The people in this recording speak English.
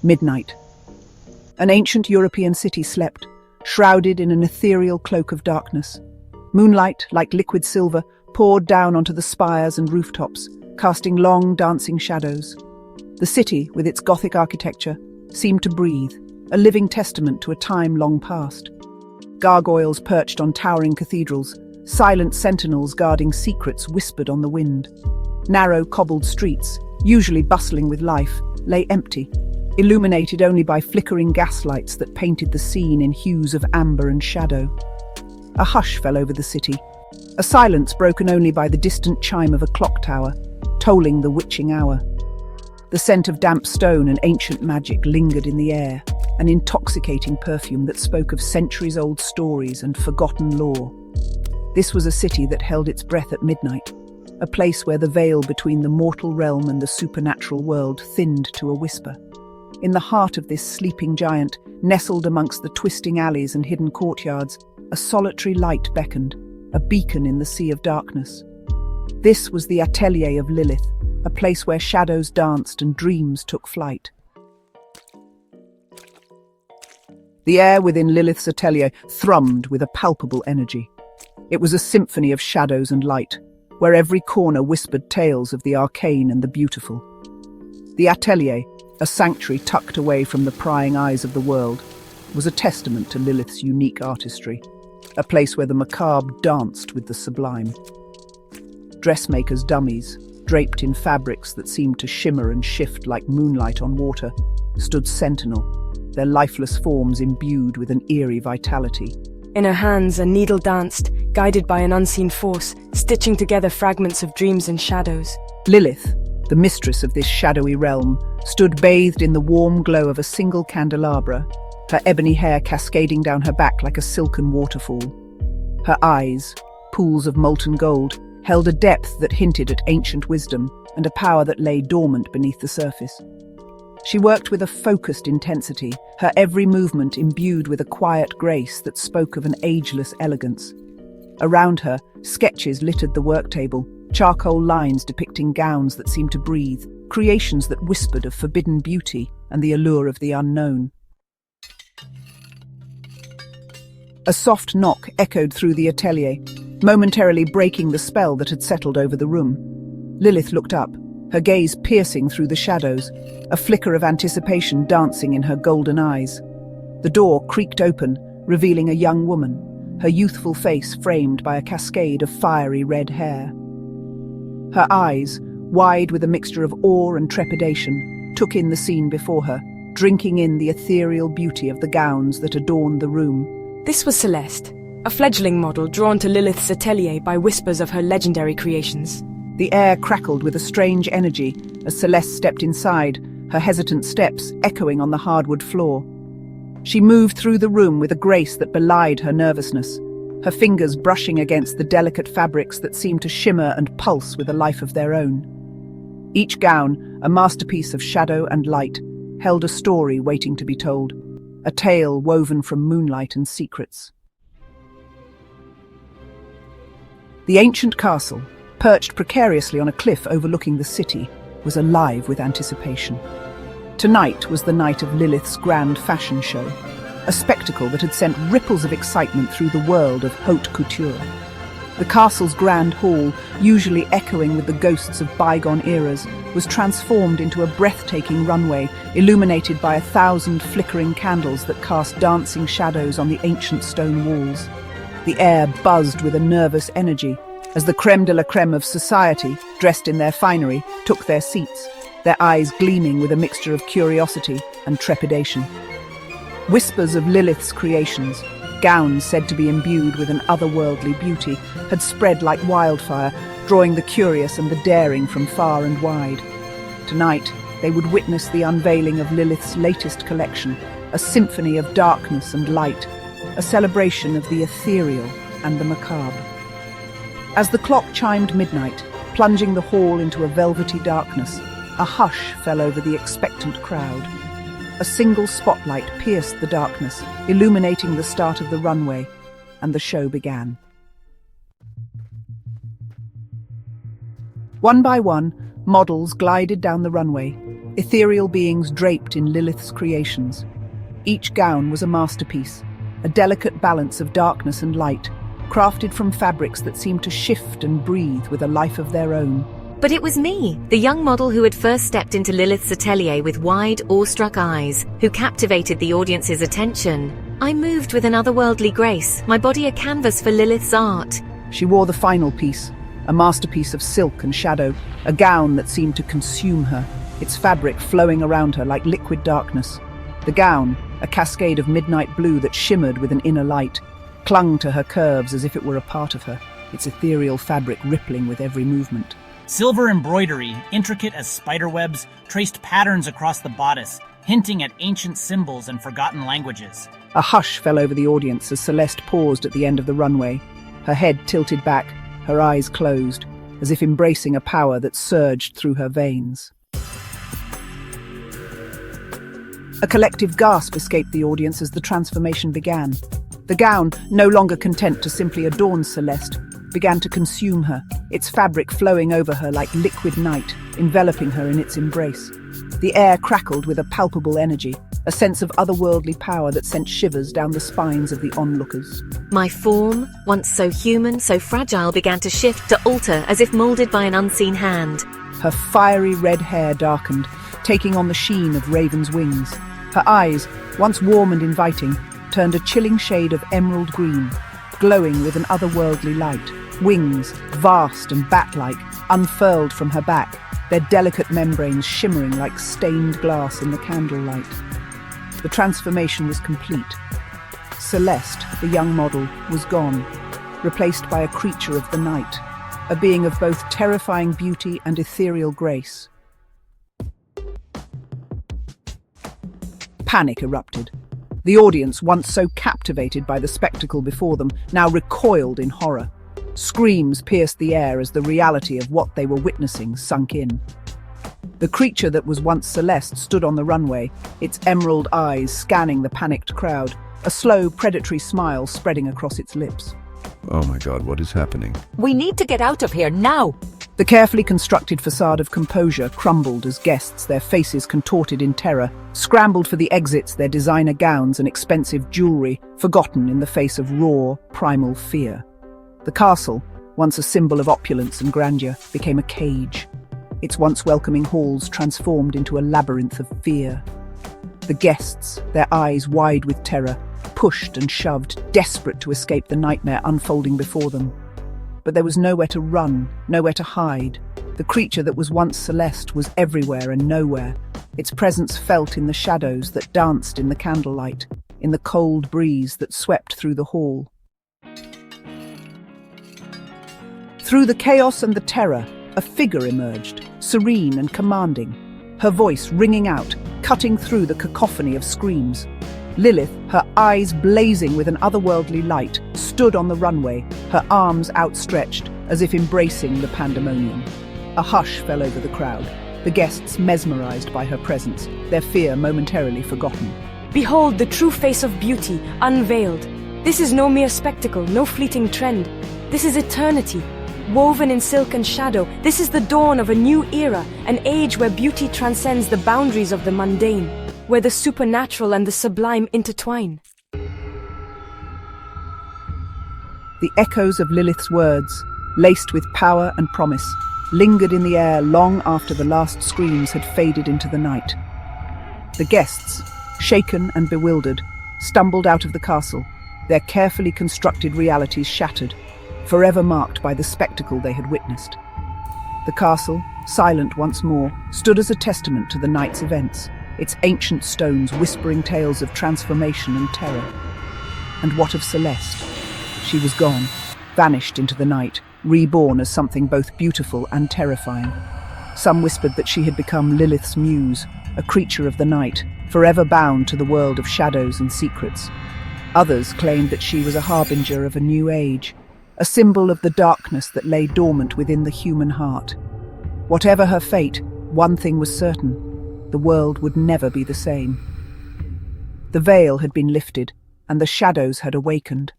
Midnight. An ancient European city slept, shrouded in an ethereal cloak of darkness. Moonlight, like liquid silver, poured down onto the spires and rooftops, casting long, dancing shadows. The city, with its Gothic architecture, seemed to breathe, a living testament to a time long past. Gargoyles perched on towering cathedrals, silent sentinels guarding secrets whispered on the wind. Narrow, cobbled streets, usually bustling with life, lay empty, illuminated only by flickering gaslights that painted the scene in hues of amber and shadow. A hush fell over the city, a silence broken only by the distant chime of a clock tower, tolling the witching hour. The scent of damp stone and ancient magic lingered in the air, an intoxicating perfume that spoke of centuries-old stories and forgotten lore. This was a city that held its breath at midnight, a place where the veil between the mortal realm and the supernatural world thinned to a whisper. In the heart of this sleeping giant, nestled amongst the twisting alleys and hidden courtyards, a solitary light beckoned, a beacon in the sea of darkness. This was the atelier of Lilith, a place where shadows danced and dreams took flight. The air within Lilith's atelier thrummed with a palpable energy. It was a symphony of shadows and light, where every corner whispered tales of the arcane and the beautiful. The atelier, a sanctuary tucked away from the prying eyes of the world, was a testament to Lilith's unique artistry, a place where the macabre danced with the sublime. Dressmakers' dummies, draped in fabrics that seemed to shimmer and shift like moonlight on water, stood sentinel, their lifeless forms imbued with an eerie vitality. In her hands, a needle danced, guided by an unseen force, stitching together fragments of dreams and shadows. Lilith, the mistress of this shadowy realm, stood bathed in the warm glow of a single candelabra, her ebony hair cascading down her back like a silken waterfall. Her eyes, pools of molten gold, held a depth that hinted at ancient wisdom and a power that lay dormant beneath the surface. She worked with a focused intensity, her every movement imbued with a quiet grace that spoke of an ageless elegance. Around her, sketches littered the work table, charcoal lines depicting gowns that seemed to breathe, creations that whispered of forbidden beauty and the allure of the unknown. A soft knock echoed through the atelier, momentarily breaking the spell that had settled over the room. Lilith looked up, her gaze piercing through the shadows, a flicker of anticipation dancing in her golden eyes. The door creaked open, revealing a young woman, her youthful face framed by a cascade of fiery red hair. Her eyes, wide with a mixture of awe and trepidation, took in the scene before her, drinking in the ethereal beauty of the gowns that adorned the room. This was Celeste, a fledgling model drawn to Lilith's atelier by whispers of her legendary creations. The air crackled with a strange energy as Celeste stepped inside, her hesitant steps echoing on the hardwood floor. She moved through the room with a grace that belied her nervousness, her fingers brushing against the delicate fabrics that seemed to shimmer and pulse with a life of their own. Each gown, a masterpiece of shadow and light, held a story waiting to be told, a tale woven from moonlight and secrets. The ancient castle, perched precariously on a cliff overlooking the city, was alive with anticipation. Tonight was the night of Lilith's grand fashion show, a spectacle that had sent ripples of excitement through the world of haute couture. The castle's grand hall, usually echoing with the ghosts of bygone eras, was transformed into a breathtaking runway, illuminated by 1,000 flickering candles that cast dancing shadows on the ancient stone walls. The air buzzed with a nervous energy, as the crème de la crème of society, dressed in their finery, took their seats, their eyes gleaming with a mixture of curiosity and trepidation. Whispers of Lilith's creations, gowns said to be imbued with an otherworldly beauty, had spread like wildfire, drawing the curious and the daring from far and wide. Tonight, they would witness the unveiling of Lilith's latest collection, a symphony of darkness and light, a celebration of the ethereal and the macabre. As the clock chimed midnight, plunging the hall into a velvety darkness, a hush fell over the expectant crowd. A single spotlight pierced the darkness, illuminating the start of the runway, and the show began. One by one, models glided down the runway, ethereal beings draped in Lilith's creations. Each gown was a masterpiece, a delicate balance of darkness and light, crafted from fabrics that seemed to shift and breathe with a life of their own. But it was me, the young model who had first stepped into Lilith's atelier with wide, awestruck eyes, who captivated the audience's attention. I moved with an otherworldly grace, my body a canvas for Lilith's art. She wore the final piece, a masterpiece of silk and shadow, a gown that seemed to consume her, its fabric flowing around her like liquid darkness. The gown, a cascade of midnight blue that shimmered with an inner light, clung to her curves as if it were a part of her, its ethereal fabric rippling with every movement. Silver embroidery, intricate as spiderwebs, traced patterns across the bodice, hinting at ancient symbols and forgotten languages. A hush fell over the audience as Celeste paused at the end of the runway, her head tilted back, her eyes closed, as if embracing a power that surged through her veins. A collective gasp escaped the audience as the transformation began. The gown, no longer content to simply adorn Celeste, began to consume her, its fabric flowing over her like liquid night, enveloping her in its embrace. The air crackled with a palpable energy, a sense of otherworldly power that sent shivers down the spines of the onlookers. My form, once so human, so fragile, began to shift, to alter, as if molded by an unseen hand. Her fiery red hair darkened, taking on the sheen of raven's wings. Her eyes, once warm and inviting, turned a chilling shade of emerald green, glowing with an otherworldly light. Wings, vast and bat-like, unfurled from her back, their delicate membranes shimmering like stained glass in the candlelight. The transformation was complete. Celeste, the young model, was gone, replaced by a creature of the night, a being of both terrifying beauty and ethereal grace. Panic erupted. The audience, once so captivated by the spectacle before them, now recoiled in horror. Screams pierced the air as the reality of what they were witnessing sunk in. The creature that was once Celeste stood on the runway, its emerald eyes scanning the panicked crowd, a slow, predatory smile spreading across its lips. Oh my God, what is happening? We need to get out of here now! The carefully constructed facade of composure crumbled as guests, their faces contorted in terror, scrambled for the exits, their designer gowns and expensive jewelry forgotten in the face of raw, primal fear. The castle, once a symbol of opulence and grandeur, became a cage. Its once welcoming halls transformed into a labyrinth of fear. The guests, their eyes wide with terror, pushed and shoved, desperate to escape the nightmare unfolding before them. But there was nowhere to run, nowhere to hide. The creature that was once Celeste was everywhere and nowhere, its presence felt in the shadows that danced in the candlelight, in the cold breeze that swept through the hall. Through the chaos and the terror, a figure emerged, serene and commanding, her voice ringing out, cutting through the cacophony of screams. Lilith, her eyes blazing with an otherworldly light, stood on the runway, her arms outstretched, as if embracing the pandemonium. A hush fell over the crowd, the guests mesmerized by her presence, their fear momentarily forgotten. Behold the true face of beauty, unveiled. This is no mere spectacle, no fleeting trend. This is eternity. Woven in silk and shadow, this is the dawn of a new era, an age where beauty transcends the boundaries of the mundane, where the supernatural and the sublime intertwine. The echoes of Lilith's words, laced with power and promise, lingered in the air long after the last screams had faded into the night. The guests, shaken and bewildered, stumbled out of the castle, their carefully constructed realities shattered, forever marked by the spectacle they had witnessed. The castle, silent once more, stood as a testament to the night's events, its ancient stones whispering tales of transformation and terror. And what of Celeste? She was gone, vanished into the night, reborn as something both beautiful and terrifying. Some whispered that she had become Lilith's muse, a creature of the night, forever bound to the world of shadows and secrets. Others claimed that she was a harbinger of a new age, a symbol of the darkness that lay dormant within the human heart. Whatever her fate, one thing was certain: the world would never be the same. The veil had been lifted, and the shadows had awakened.